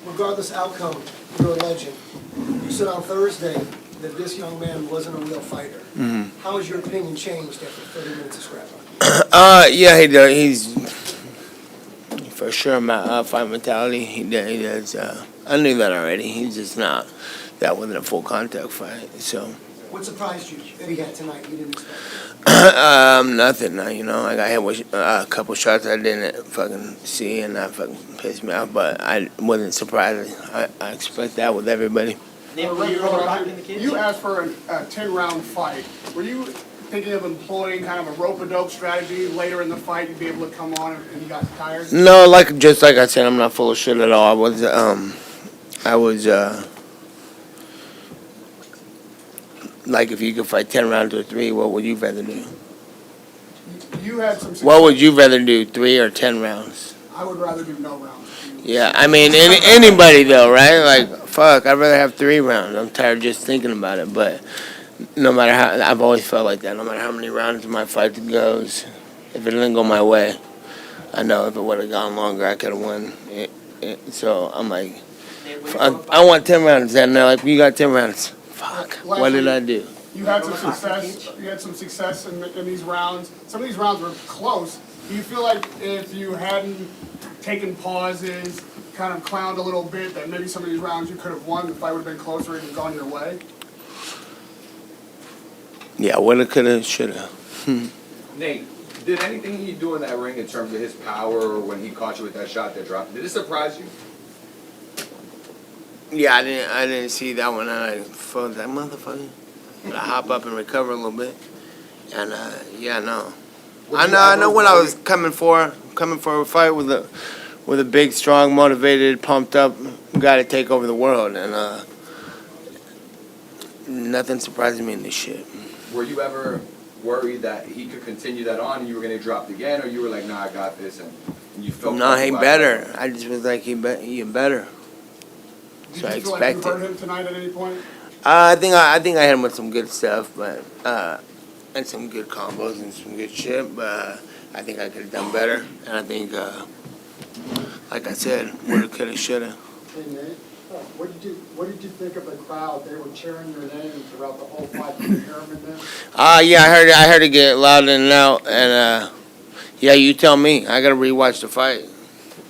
regardless outcome, you're a legend. You said on Thursday that this young man wasn't a real fighter. Mm-hmm. How has your opinion changed after 30 minutes of scrapping? Yeah, he does. He's for sure my fight mentality. He does. I knew that already. He's just not. That wasn't a full contact fight. So. What surprised you that he had tonight you didn't expect? Nothing. You know, I got hit with a couple shots I didn't fucking see, and that fucking pissed me off. But I wasn't surprised. I expect that with everybody. You asked for a 10-round fight. Were you thinking of employing kind of a rope-a-dope strategy later in the fight? You'd be able to come on and you got tired? No, just like I said, I'm not full of shit at all. I was like, if you could fight 10 rounds or 3, what would you rather do? You had some success. What would you rather do, 3 or 10 rounds? I would rather do no rounds. Yeah, I mean, anybody though, right? Like, fuck, I'd rather have 3 rounds. I'm tired just thinking about it, but no matter how, I've always felt like that. No matter how many rounds my fight goes, if it didn't go my way, I know if it would have gone longer, I could have won. So I'm like, I want 10 rounds. And they're like, you got 10 rounds. Fuck, what did I do? You had some success. You had some success in these rounds. Some of these rounds were close. Do you feel like if you hadn't taken pauses, kind of clowned a little bit, that maybe some of these rounds you could have won, the fight would have been closer and gone your way? Yeah, woulda, coulda, shoulda. Nate, did anything he do in that ring in terms of his power or when he caught you with that shot that dropped, did it surprise you? Yeah, I didn't see that one. I felt that motherfucker. I hop up and recover a little bit, and yeah, no. I know what I was coming for a fight with a big, strong, motivated, pumped up guy to take over the world, and nothing surprises me in this shit. Were you ever worried that he could continue that on and you were going to drop again, or you were like, nah, I got this, and you felt No, he comfortable better. about it? I just was like, he better. Did So I you feel like you expected. hurt him tonight at any point? I think I hit him with some good stuff, but and some good combos and some good shit. But I think I could have done better, and I think, like I said, woulda, coulda, shoulda. Hey Nate, what did you think of the crowd? They were cheering your name throughout the whole fight. Did you hear them in there? Yeah, I heard it get loud in and out, and yeah, you tell me. I gotta rewatch the fight.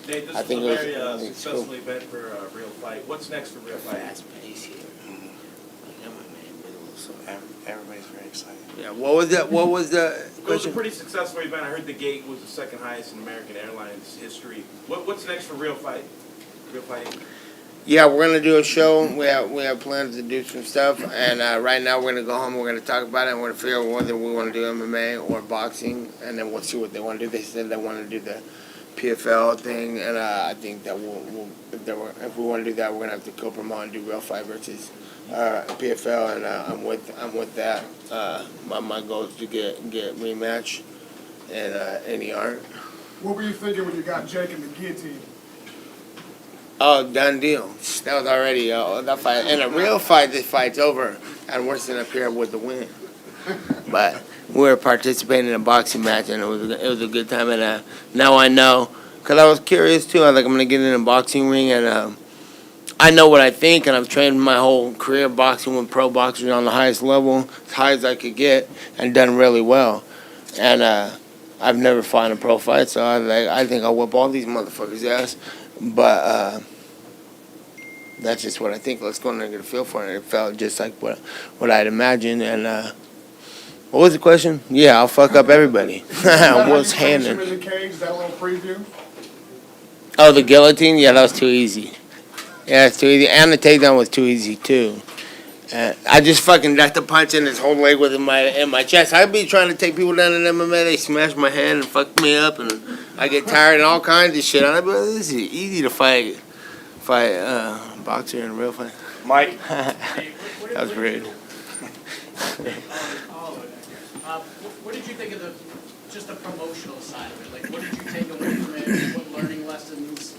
Nate, this I is think a it very was- successful event for Real Fight. What's next for Real Fight? Fast pace here. Everybody's very excited. Yeah, what was that? What was the It was a question? pretty successful event. I heard the gate was the second highest in American Airlines history. What's next for Real Fight? Real Fight. Yeah, we're gonna do a show. We have plans to do some stuff, and right now we're gonna go home. We're gonna talk about it, and we're gonna figure out whether we want to do MMA or boxing, and then we'll see what they want to do. They said they want to do the PFL thing, and I think that if we want to do that, we're gonna have to co-promote and do Real Fight versus PFL, and I'm with that. My goal is to get rematch, and any art. What were you thinking when you got Jake in the guillotine? Oh, done deal. That was already that fight. In a real fight, this fight's over, and we're sitting up here with the win. But we were participating in a boxing match, and it was a good time. And now I know, because I was curious too. I was like, I'm gonna get in a boxing ring, and I know what I think, and I've trained my whole career boxing with pro boxers on the highest level, as high as I could get, and done really well. And I've never fought in a pro fight, so I think I'll whip all these motherfuckers' ass. But that's just what I think. Let's go in there and get a feel for it. It felt just like what I'd imagined. And what was the question? Yeah, I'll fuck up everybody. What's happening? In the cage, is that a little preview? Oh, the guillotine? Yeah, that was too easy. Yeah, it's too easy. And the takedown was too easy, too. I just fucking ducked a punch in his whole leg with in my chest. I'd be trying to take people down in MMA. They smash my hand and fuck me up, and I get tired and all kinds of shit. I'd be like, this is easy to fight boxer in a real fight. Mike? That was rude. What did you think of just the promotional side of it? Like, what did you take away from it? What learning lessons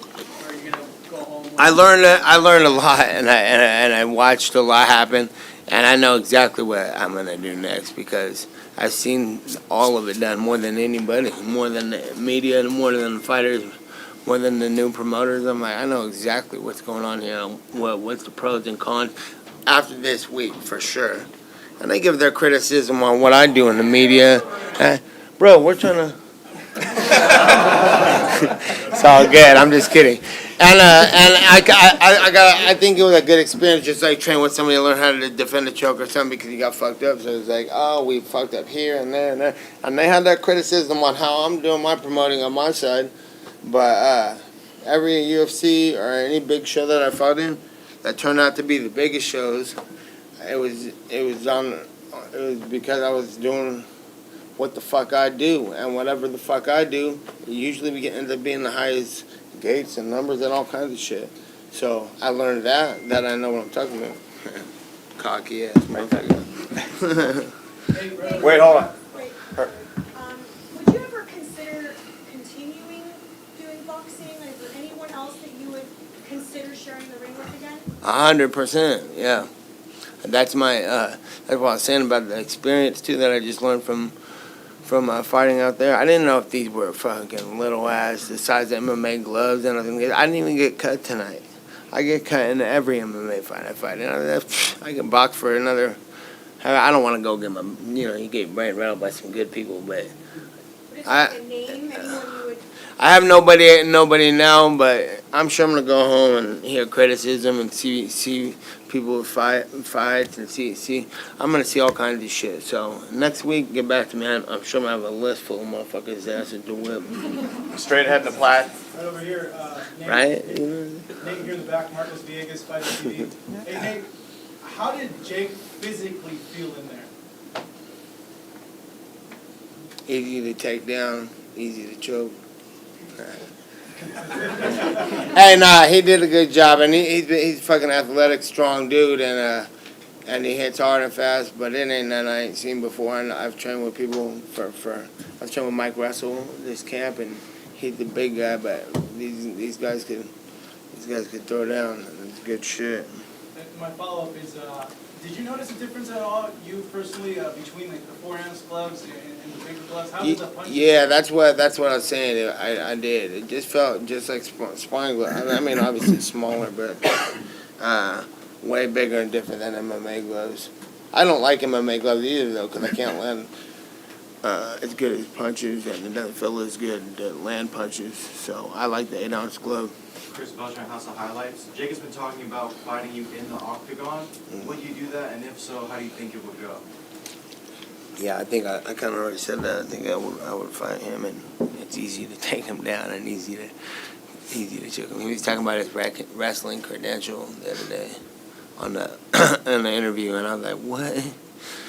are you gonna go home with? I learned a lot, and I watched a lot happen, and I know exactly what I'm gonna do next because I've seen all of it done more than anybody, more than the media, and more than the fighters, more than the new promoters. I'm like, I know exactly what's going on here, what's the pros and cons after this week for sure. And they give their criticism on what I do in the media. Bro, we're trying to. It's all good. I'm just kidding. And I think it was a good experience, just like training with somebody to learn how to defend a choke or something because you got fucked up. So it's like, oh, we fucked up here and there and there. And they had that criticism on how I'm doing my promoting on my side. But every UFC or any big show that I fought in that turned out to be the biggest shows, it was because I was doing what the fuck I do, and whatever the fuck I do, usually we end up being the highest gates and numbers and all kinds of shit. So I learned that I know what I'm talking about. Cocky ass motherfucker. Wait, hold on. Wait, would you ever consider continuing doing boxing? Is there anyone else that you would consider sharing the ring with again? 100%, yeah. That's my, that's what I was saying about the experience too that I just learned from fighting out there. I didn't know if these were fucking little ass, the size of MMA gloves and everything. I didn't even get cut tonight. I get cut in every MMA fight I fight. And I can box for another. I don't want to go get my, you get brain rattled by some good people, but But is there a name, anyone you would? I have nobody now, but I'm sure I'm gonna go home and hear criticism and see people fights and see. I'm gonna see all kinds of shit. So next week, get back to me. I'm sure I'm gonna have a list full of motherfuckers' asses to whip. Straight ahead in the plat. Right over here, Nate. Right? Nate here in the back, Marcos Villegas, Fighter TV. Hey Nate, how did Jake physically feel in there? Easy to take down, easy to choke. Hey, nah, he did a good job, and he's fucking athletic, strong dude, and he hits hard and fast. But it ain't nothing I ain't seen before. And I've trained with people I've trained with Mike Russell this camp, and he's the big guy. But these guys could throw down. It's good shit. And my follow-up is, did you notice a difference at all, you personally, between like the 4-ounce gloves and the bigger gloves? How did the punch? Yeah, that's what I was saying. I did. It just felt just like sparring gloves. I mean, obviously smaller, but way bigger and different than MMA gloves. I don't like MMA gloves either, though, because I can't land as good as punches, and it doesn't feel as good to land punches. So I like the 8-ounce glove. Chris Belcher, House of Highlights. Jake has been talking about fighting you in the octagon. Would you do that? And if so, how do you think it would go? Yeah, I think I kind of already said that. I think I would fight him, and it's easy to take him down and easy to choke him. He was talking about his wrestling credential the other day on the in the interview, and I was like, what?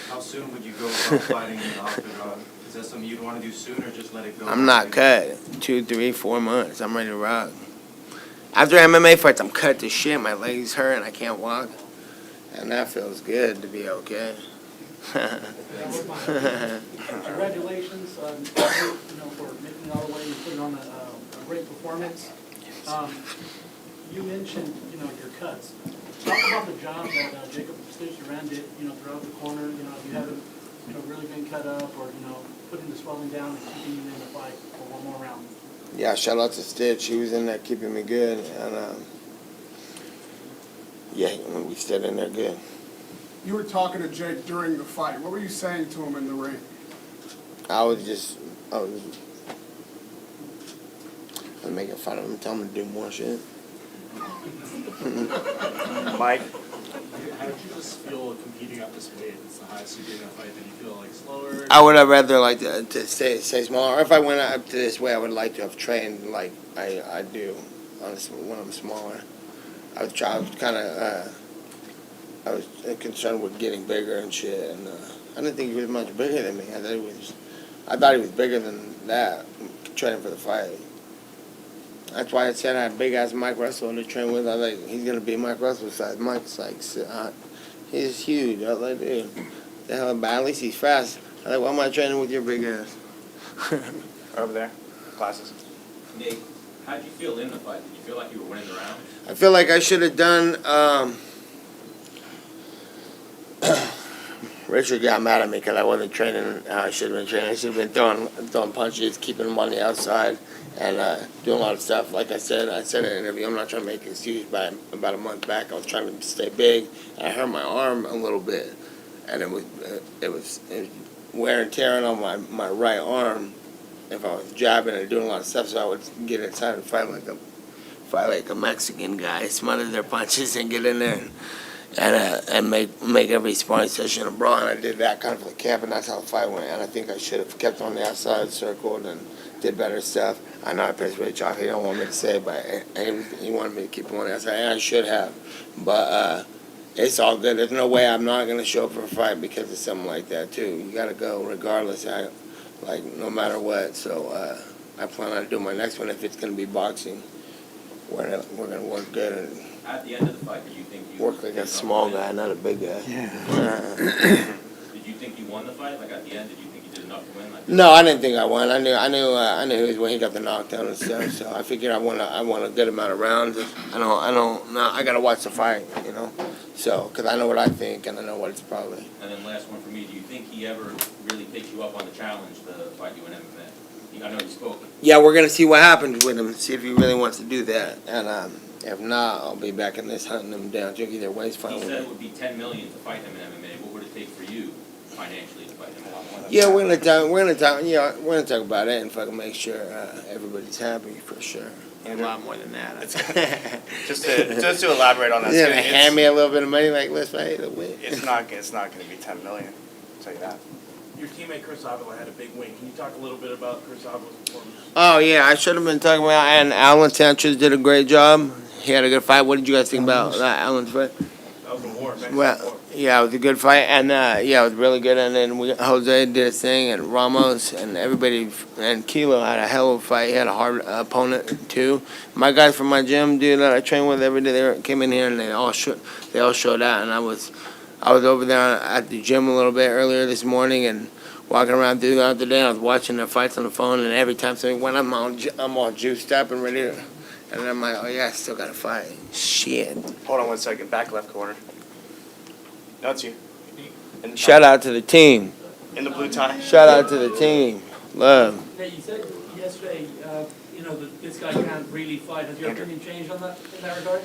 How soon would you go about fighting in the octagon? Is that something you'd want to do soon, or just let it go? I'm not cut. 2, 3, 4 months. I'm ready to rock. After MMA fights, I'm cut to shit. My legs hurt and I can't walk, and that feels good to be okay. Congratulations, for making it all the way and putting on a great performance. You mentioned, your cuts. Talk about the job that Jacob Stitch-Duran did, throughout the corner. If you haven't, really been cut up or, putting the swelling down and keeping you in the fight for one more round. Yeah, shout out to Stitch. He was in there keeping me good, and we stayed in there good. You were talking to Jake during the fight. What were you saying to him in the ring? I was making fun of him, telling him to do more shit. Mike? How did you just feel competing at this weight? It's the highest you've been in a fight. Did you feel like slower? I would have rather liked to stay smaller. Or if I went up to this way, I would like to have trained like I do when I'm smaller. I was concerned with getting bigger and shit, and I didn't think he was much bigger than me. I thought he was bigger than that, training for the fight. That's why I said I had big ass Mike Russell to train with. I was like, he's gonna be Mike Russell size. Mike's like, he's huge. I was like, dude, the hell, but at least he's fast. I was like, why am I training with your big ass? Over there. Classes. Nate, how did you feel in the fight? Did you feel like you were winning the round? I feel like I should have done. Richard got mad at me because I wasn't training how I should have been training. I should have been throwing punches, keeping them on the outside, and doing a lot of stuff. Like I said in an interview, I'm not trying to make excuses, but about a month back, I was trying to stay big, and I hurt my arm a little bit, and it was wear and tearing on my right arm if I was jabbing and doing a lot of stuff, so I would get inside and fight like a Mexican guy, smother their punches and get in there and make every sparring session a brawl. And I did that kind of for the camp, and that's how the fight went. And I think I should have kept on the outside, circled, and did better stuff. I know I pissed Rich off. He don't want me to say it, but he wanted me to keep him on the outside, and I should have. But it's all good. There's no way I'm not going to show up for a fight because of something like that, too. You got to go regardless, no matter what. So I plan on doing my next one if it's going to be boxing. We're going to work good and At the end of the fight, did you think you work like a small guy, not a big guy. Did you think you won the fight? Like at the end, did you think you did enough to win? Like, No, I didn't think I won. I knew he was when he got the knockdown and stuff. So I figured I won a good amount of rounds. I gotta watch the fight, you know. So because I know what I think and I know what it's probably. And then last one for me, do you think he ever really takes you up on the challenge to fight you in MMA? I know you spoke. Yeah, we're gonna see what happens with him. See if he really wants to do that. And if not, I'll be back in this hunting him down. Junkie, their ways fine He with said him. it would be $10 million to fight him in MMA. What would it take for you financially to fight him? Yeah, we're gonna talk about it and fucking make sure everybody's happy for sure. A lot more than that. Just to elaborate on that, Yeah, too, hand me a little bit of money, like let's fight the win. it's not going to be 10 million. I'll tell you that. Your teammate Chris Avila had a big win. Can you talk a little bit about Chris Avila's performance? Oh yeah, I should have been talking about. And Alan Sanchez did a great job. He had a good fight. What did you guys think about that Alan's fight? That was a war, man. Well, yeah, it was a good fight, and it was really good. And then Jose did his thing, and Ramos and everybody, and Kilo had a hell of a fight. He had a hard opponent too. My guys from my gym, dude, that I train with every day, they came in here and they all showed out. And I was over there at the gym a little bit earlier this morning and walking around throughout the day. I was watching their fights on the phone, and every time something went, I'm all juiced up and ready to. And I'm like, oh yeah, I still got to fight. Shit. Hold on one second. Back left corner. No, it's you. In the Shout out to the team. In the blue tie. Shout out to the team. Love. Nate, you said yesterday, that this guy can't really fight. Has your opinion changed on that, in that regard?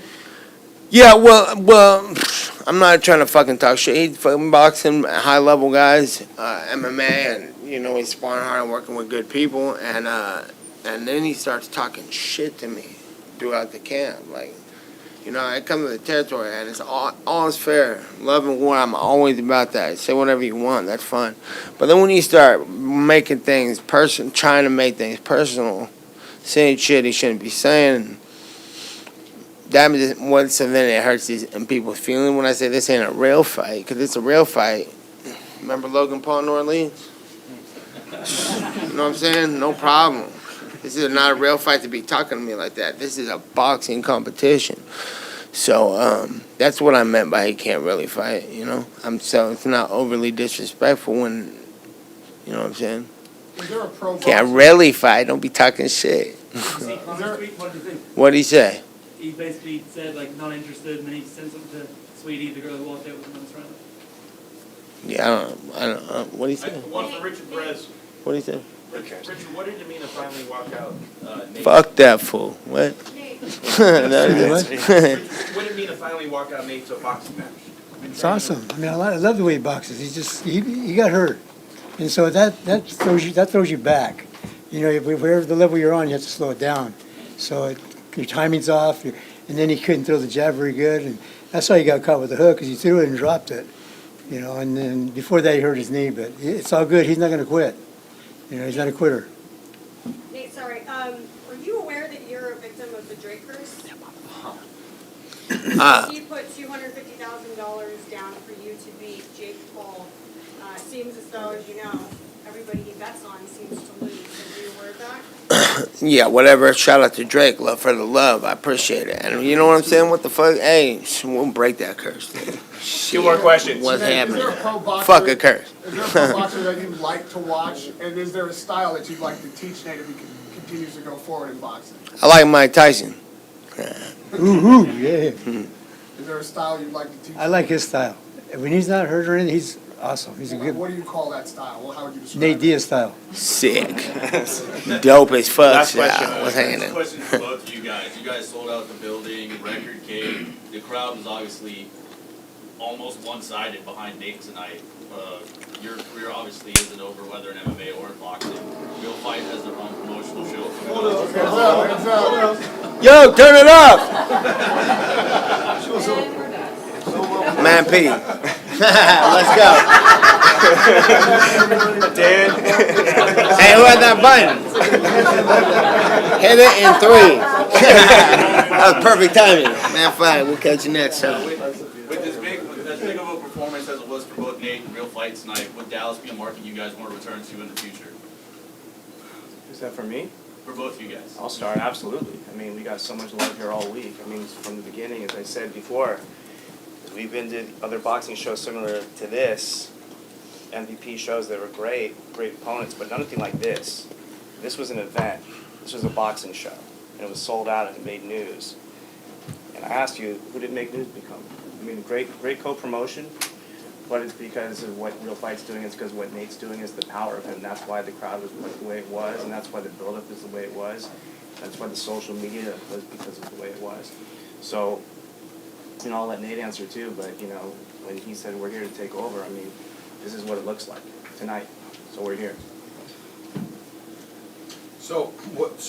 Yeah, well, I'm not trying to fucking talk shit. He's fucking boxing high level guys, MMA, and he's sparring hard and working with good people, and then he starts talking shit to me throughout the camp, like. I come to the territory, and it's all is fair. Love and war, I'm always about that. Say whatever you want, that's fine. But then when you start making things trying to make things personal, saying shit he shouldn't be saying, then it hurts people's feelings when I say this ain't a real fight, because it's a real fight. Remember Logan Paul in New Orleans? You know what I'm saying? No problem. This is not a real fight to be talking to me like that. This is a boxing competition. So that's what I meant by he can't really fight, So it's not overly disrespectful when, you know what I'm saying? Is there a pro Can't boxer? really fight. Don't be talking shit. What did you think? What'd he say? He basically said, not interested, and then he sent something to Sweetie, the girl who walked out with him on his round. Yeah, I don't know. What'd he say? One for Richard Perez. What'd he say? Richard, what did it mean to finally walk out? Nate? Fuck that fool. What? What did it mean to finally walk out Nate to a boxing match? It's awesome. I mean, I love the way he boxes. He's just he got hurt, and so that throws you back. Wherever the level you're on, you have to slow it down. So your timing's off, and then he couldn't throw the jab very good, and that's why he got caught with the hook, because he threw it and dropped it. And then before that he hurt his knee, but it's all good. He's not going to quit. He's not a quitter. Nate, sorry, are you aware that you're a victim of the Drake curse? He put $250,000 down for you to beat Jake Paul. Seems as though, as you know, everybody he bets on seems to lose. Are you aware of that? Yeah, whatever. Shout out to Drake. Love for the love. I appreciate it. And you know what I'm saying? What the fuck? Hey, we'll break that curse. Two more questions. What's Is happening? there a pro boxer? Fuck a curse. Is there a pro boxer that you'd like to watch, and is there a style that you'd like to teach Nate if he continues to go forward in boxing? I like Mike Tyson. Yeah. Is there a style you'd like to teach? I like his style. When he's not hurt or anything, he's awesome. He's a good What do you call that style? Well, how would you describe Nate it? Diaz style. Sick. Dope as fuck. Last question. What's hanging This in? question for both of you guys. You guys sold out the building, record gate. The crowd was obviously almost one-sided behind Nate tonight. Your career obviously isn't over, whether in MMA or in boxing. Real Fight has their own promotional show. Yo, turn it up! Man P. Let's go. Dan? Hey, who had that button? Hit it in 3. That was perfect timing. Man, fine. We'll catch you next time. With as big of a performance as it was for both Nate and Real Fight tonight, would Dallas be a market you guys want to return to in the future? Is that for me? For both of you guys. I'll start, absolutely. I mean, we got so much love here all week. I mean, from the beginning, as I said before, we've been to other boxing shows similar to this, MVP shows that were great opponents, but nothing like this. This was an event. This was a boxing show, and it was sold out and it made news. And I asked you, who did Make News become? I mean, great co-promotion, but it's because of what Real Fight's doing, it's because what Nate's doing is the power of him. That's why the crowd was the way it was, and that's why the build-up is the way it was. That's why the social media was because of the way it was. So, you know, I'll let Nate answer too, but, you know, when he said we're here to take over, I mean, this is what it looks like tonight. So we're here. So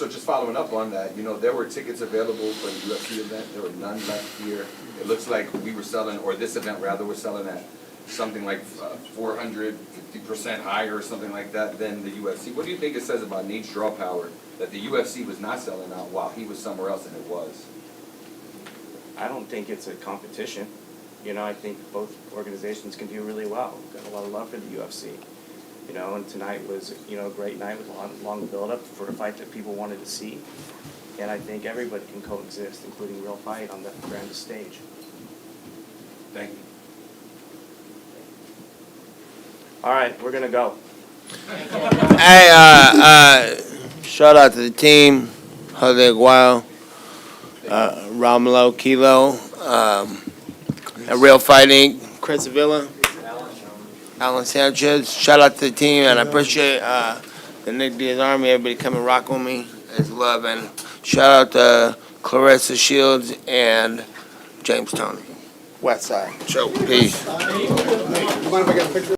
just following up on that, you know, there were tickets available for the UFC event. There were none left here. It looks like we were selling, or this event rather, was selling at something like 450% higher or something like that than the UFC. What do you think it says about Nate's draw power that the UFC was not selling out while he was somewhere else and it was? I don't think it's a competition. You know, I think both organizations can do really well. We've got a lot of love for the UFC. You know, and tonight was, you know, a great night with a long build-up for a fight that people wanted to see. And I think everybody can coexist, including Real Fight, on the grandest stage. Thank you. All right, we're going to go. Hey, shout out to the team, Jose Aguayo, Romulo, Kilo, a Real Fighting, Chris Avila, Alan Sanchez. Shout out to the team, and I appreciate the Nate Diaz Army, everybody coming rock with me. It's love, and shout out to Clarissa Shields and James Tony. West Side. Show. Peace. You mind if I get a picture?